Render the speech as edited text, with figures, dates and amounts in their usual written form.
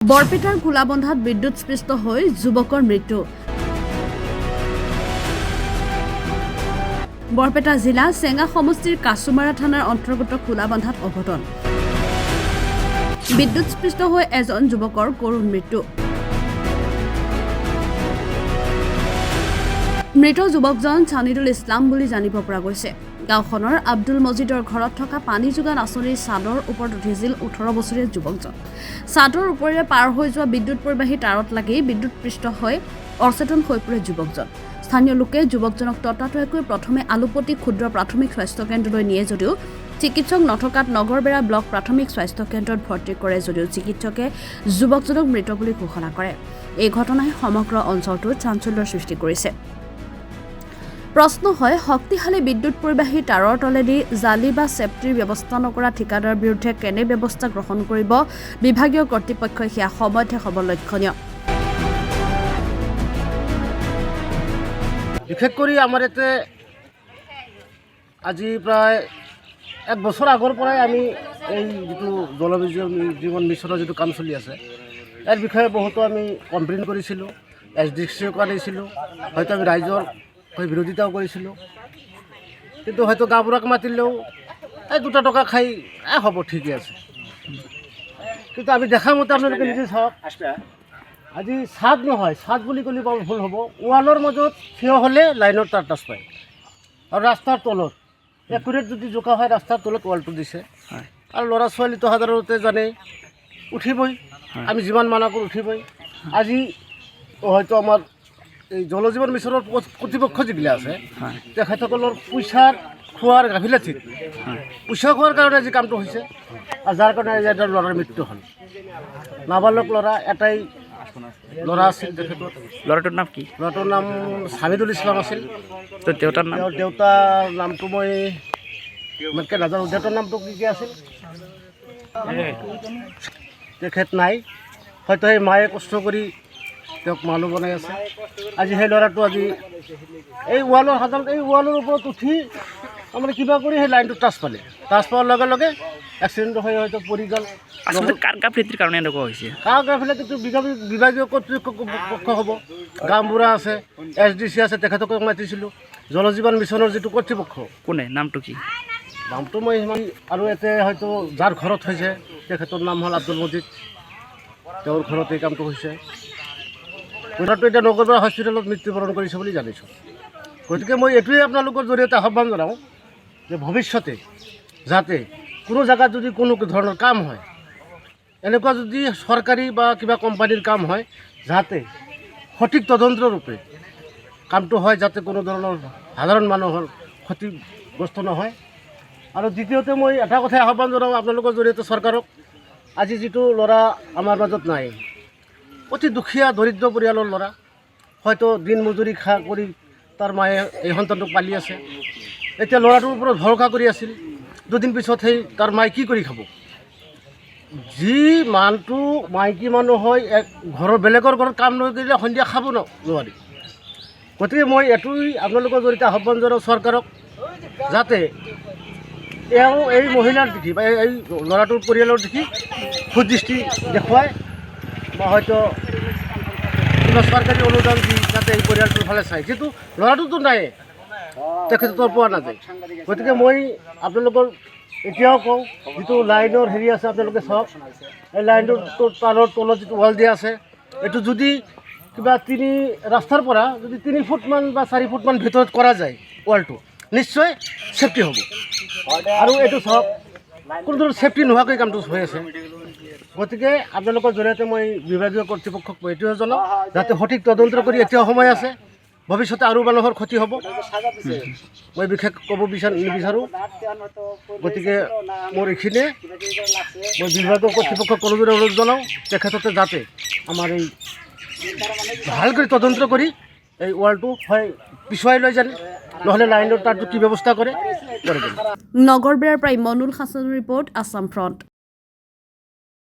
বৰপেটাৰ গোলাবন্ধাত বিদ্যুৎস্পৃষ্ট হৈ যুৱকৰ মৃত্যু। বৰপেটা জিলা চেঙা সমষ্টিৰ কাছুমাৰা থানাৰ অন্তৰ্গত গোলাবন্ধাত অঘটন। বিদ্যুৎস্পৃষ্ট হৈ এজন যুৱকৰ কৰুণ মৃত্যু। মৃত যুৱকজন ছানিদুল ইছলাম বুলি জানিব পৰা গৈছে। গাঁওখনৰ আব্দুল মজিদৰ ঘৰত থকা পানী যোগান আঁচনিৰ ছাদৰ ওপৰত উঠিছিল 18 বছৰীয়া যুৱকজন। ছাদৰ ওপৰেৰে পাৰ হৈ যোৱা বিদ্যুৎ পৰিবাহী তাঁৰত লাগি বিদ্যুৎস্পৃষ্ট হৈ অচেতন হৈ পৰে যুৱকজন। স্থানীয় লোকে যুৱকজনক ততাতৈয়াকৈ প্ৰথমে আলুপট্টি ক্ষুদ্ৰ প্ৰাথমিক স্বাস্থ্য কেন্দ্ৰলৈ নিয়ে যদিও চিকিৎসক নথকাত নগৰবেৰা ব্লক প্ৰাথমিক স্বাস্থ্য কেন্দ্ৰত ভৰ্তি কৰে যদিও চিকিৎসকে যুৱকজনক মৃত বুলি ঘোষণা কৰে। এই ঘটনাই সমগ্ৰ অঞ্চলটোত চাঞ্চল্যৰ সৃষ্টি কৰিছে। প্ৰশ্ন হয়, শক্তিশালী বিদ্যুৎ পৰিবাহী তাঁৰৰ তলেদি জালি বা চেফটিৰ ব্যৱস্থা নকৰা ঠিকাদাৰৰ বিৰুদ্ধে কেনে ব্যৱস্থা গ্ৰহণ কৰিব বিভাগীয় কৰ্তৃপক্ষই সেয়া সময়তহে হ'ব লক্ষণীয়। বিশেষ কৰি আমাৰ ইয়াতে আজি প্ৰায় 1 বছৰ আগৰ পৰাই আমি এই যিটো জল জীৱন মিছনৰ যিটো কাম চলি আছে ইয়াৰ বিষয়ে বহুতো আমি কমপ্লেইন কৰিছিলোঁ, SDCক আনিছিলোঁ, হয়তো আমি ৰাইজৰ বিৰোধিতাও কৰিছিলোঁ। কিন্তু হয়তো গাঁওবুঢ়াক মাতিলেও এই 2 টকা খাই হ'ব ঠিকে আছে। কিন্তু আমি দেখা মতে আপোনালোকে নিজে চাওক, আজি ছাদ নহয়, ছাদ বুলি ক'লে ভুল হ'ব, ৱালৰ মাজত থিয় হ'লে লাইনৰ তাঁৰ টাচ পায় আৰু ৰাস্তাৰ তলত একুৰেট যদি জোকা হয় ৰাস্তাৰ তলত ৱালটো দিছে। আৰু ল'ৰা ছোৱালীটো সাধাৰণতে জানে উঠিবই, আমি যিমান মানা কৰোঁ উঠিবই। আজি হয়তো আমাৰ এই জল জীৱন মিছনৰ কৰ্তৃপক্ষ যিবিলাক আছে তেখেতসকলৰ পইচাৰ খোৱাৰ গাফিলতিত পইচা খোৱাৰ কাৰণে আজি কামটো হৈছে আৰু যাৰ কাৰণে আজি এটা ল'ৰাৰ মৃত্যু হ'ল। নাবালক ল'ৰা, এটাই ল'ৰা আছিল তেখেতৰ। ল'ৰাটোৰ নাম কি? ল'ৰাটোৰ নাম ছানিদুল ইছলাম আছিল। তোৰ দেউতাৰ নাম? তেওঁৰ দেউতাৰ নামটো মই ইমানকৈ নাজানো। দেউতাৰ নামটো কি আছিল তেখেত নাই, হয়তো সেই মায়ে কষ্ট কৰি তেওঁক মানুহ বনাই আছে। আজি সেই ল'ৰাটো আজি এই ৱালৰ সাধাৰণতে এই ৱালৰ ওপৰত উঠি তাৰমানে কিবা কৰি সেই লাইনটো টাচ পোৱাৰ লগে লগে এক্সিডেণ্ট হৈ হয়তো পৰি গ'ল। আচলতে কাৰ গাফিলতিৰ কাৰণে এনেকুৱা হৈছে? কাৰ গাফিলতিটো বিভাগীয় কৰ্তৃপক্ষ হ'ব, গাঁওবুঢ়া আছে, SDC আছে, তেখেতক মাতিছিলোঁ। জল জীৱন মিছনৰ যিটো কৰ্তৃপক্ষ, কোনে, নামটো কি? নামটো মই সিমান, আৰু ইয়াতে হয়তো যাৰ ঘৰত হৈছে তেখেতৰ নাম হ'ল আব্দুল মজিদ, তেওঁৰ ঘৰত এই কামটো হৈছে। ল'ৰাটো এতিয়া নগৰবেৰা হস্পিটেলত মৃত্যুবৰণ কৰিছে বুলি জানিছোঁ। গতিকে মই এইটোৱে আপোনালোকৰ জৰিয়তে আহ্বান জনাওঁ যে ভৱিষ্যতে যাতে কোনো জেগাত যদি কোনো ধৰণৰ কাম হয়, এনেকুৱা যদি চৰকাৰী বা কিবা কোম্পানীৰ কাম হয়, যাতে সঠিক তদন্তৰূপে কামটো হয়, যাতে কোনো ধৰণৰ সাধাৰণ মানুহৰ ক্ষতিগ্ৰস্ত নহয়। আৰু দ্বিতীয়তে মই এটা কথাই আহ্বান জনাওঁ আপোনালোকৰ জৰিয়তে চৰকাৰক, আজি যিটো ল'ৰা আমাৰ মাজত নাই, অতি দুখীয়া দৰিদ্ৰ পৰিয়ালৰ ল'ৰা, হয়তো দিন মজুৰি কৰি তাৰ মায়ে এই সন্তানটোক পালি আছে। এতিয়া ল'ৰাটোৰ ওপৰত ভৰসা কৰি আছিল, 2 দিন পিছত সেই তাৰ মায়ে কি কৰি খাব? যি মানুহটো মাইকী মানুহ হয় ঘৰৰ বেলেগৰ ঘৰত কাম নকৰিলে সন্ধিয়া খাব নোৱাৰি। গতিকে মই এইটোৱে আপোনালোকৰ জৰিয়তে আহ্বান জনাওঁ চৰকাৰক, যাতে এই মহিলাৰ দেখি বা এই ল'ৰাটোৰ পৰিয়ালৰ দেখি সুদৃষ্টি দেখুৱায় বা হয়তো কিবা চৰকাৰী অনুদান দি যাতে এই পৰিয়ালটোৰ ফালে চায়। যিটো ল'ৰাটোতো নাই, তেখেতৰ পোৱা নাযায়। গতিকে মই আপোনালোকৰ এতিয়াও কওঁ, যিটো লাইনৰ হেৰি আছে আপোনালোকে চাওক, এই লাইনটোৰ তাৰৰ তলত যিটো ৱাল দিয়া আছে, এইটো যদি কিবা ৰাস্তাৰ পৰা যদি 3 ফুটমান বা 4 ফুটমান ভিতৰত কৰা যায় ৱালটো, নিশ্চয় ছেফটি হ'ব। আৰু এইটো চাওক, কোনো ধৰণৰ ছেফটি নোহোৱাকৈ কামটো হৈ আছে। গতিকে আপোনালোকৰ জৰিয়তে মই বিভাগীয় কৰ্তৃপক্ষক মই এইটোৱে জনাওঁ, যাতে সঠিক তদন্ত কৰি, এতিয়াও সময় আছে, ভৱিষ্যতে আৰু মানুহৰ ক্ষতি হ'ব মই বিশেষ ক'ব নিবিচাৰোঁ। গতিকে মোৰ এইখিনিয়ে, মই বিভাগীয় কৰ্তৃপক্ষক কলজোৰে অনুৰোধ জনাওঁ, তেখেততে যাতে আমাৰ এই ভালকৈ তদন্ত কৰি এই ৱালটো হয় পিছুৱাই লৈ যায়, নহ'লে লাইনৰ তাৰটো কি ব্যৱস্থা কৰে। নগৰবেৰাৰ পৰা ইমনুল হাছানৰ ৰিপৰ্ট, আছাম ফ্ৰণ্ট।